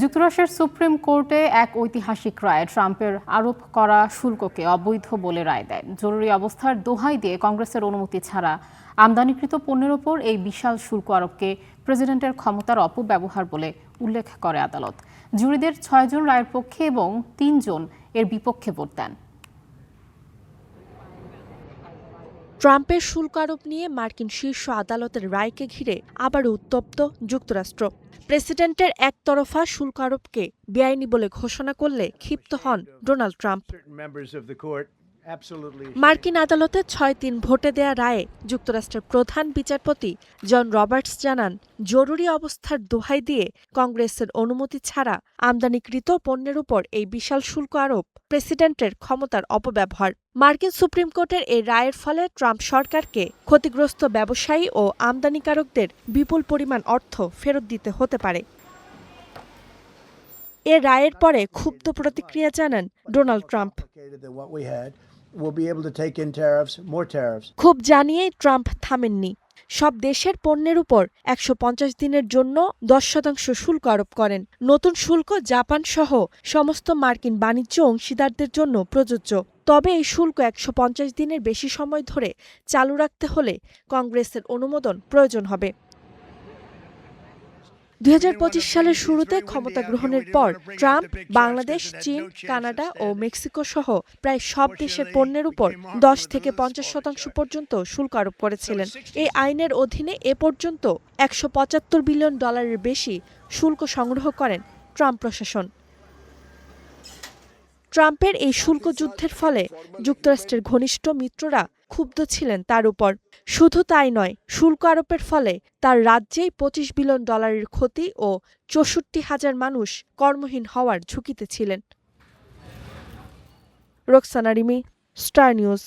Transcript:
যুক্তরাষ্ট্রের সুপ্রিম কোর্টে এক ঐতিহাসিক রায় ট্রাম্পের আরোপ করা শুল্ককে অবৈধ বলে রায় দেয়। জরুরি অবস্থার দোহাই দিয়ে কংগ্রেসের অনুমতি ছাড়া আমদানিকৃত পণ্যের ওপর এই বিশাল শুল্ক আরোপকে প্রেসিডেন্টের ক্ষমতার অপব্যবহার বলে উল্লেখ করে আদালত। জুরিদের ৬ জন রায়ের পক্ষে এবং ৩ জন এর বিপক্ষে ভোট দেন। ট্রাম্পের শুল্ক আরোপ নিয়ে মার্কিন শীর্ষ আদালতের রায়কে ঘিরে আবারও উত্তপ্ত যুক্তরাষ্ট্র। প্রেসিডেন্টের একতরফা শুল্ক আরোপকে বেআইনি বলে ঘোষণা করলে ক্ষিপ্ত হন ডোনাল্ড ট্রাম্প। মার্কিন আদালতে ৬-৩ ভোটে দেয়া রায়ে যুক্তরাষ্ট্রের প্রধান বিচারপতি জন রবার্টস জানান, জরুরি অবস্থার দোহাই দিয়ে কংগ্রেসের অনুমতি ছাড়া আমদানিকৃত পণ্যের উপর এই বিশাল শুল্ক আরোপ প্রেসিডেন্টের ক্ষমতার অপব্যবহার। মার্কিন সুপ্রিম কোর্টের এই রায়ের ফলে ট্রাম্প সরকারকে ক্ষতিগ্রস্ত ব্যবসায়ী ও আমদানিকারকদের বিপুল পরিমাণ অর্থ ফেরত দিতে হতে পারে। এ রায়ের পরে ক্ষুব্ধ প্রতিক্রিয়া জানান ডোনাল্ড ট্রাম্প। ক্ষোভ জানিয়েই ট্রাম্প থামেননি। সব দেশের পণ্যের উপর ১৫০ দিনের জন্য ১০% শুল্ক আরোপ করেন। নতুন শুল্ক জাপান সহ সমস্ত মার্কিন বাণিজ্য অংশীদারদের জন্য প্রযোজ্য। তবে এই শুল্ক ১৫০ দিনের বেশি সময় ধরে চালু রাখতে হলে কংগ্রেসের অনুমোদন প্রয়োজন হবে। ২০২৫ সালের শুরুতে ক্ষমতা গ্রহণের পর ট্রাম্প বাংলাদেশ, চীন, কানাডা ও মেক্সিকো সহ প্রায় সব দেশের পণ্যের উপর ১০ থেকে ৫০% পর্যন্ত শুল্ক আরোপ করেছিলেন। এই আইনের অধীনে এ পর্যন্ত $১৭৫ বিলিয়ন বেশি শুল্ক সংগ্রহ করেন ট্রাম্প প্রশাসন। ট্রাম্পের এই শুল্ক যুদ্ধের ফলে যুক্তরাষ্ট্রের ঘনিষ্ঠ মিত্ররা ক্ষুব্ধ ছিলেন তার উপর। শুধু তাই নয়, শুল্ক আরোপের ফলে তার রাজ্যেই $২৫ বিলিয়ন ক্ষতি ও ৬৪,০০০ মানুষ কর্মহীন হওয়ার ঝুঁকিতে ছিলেন। Roksana Rimi, star news.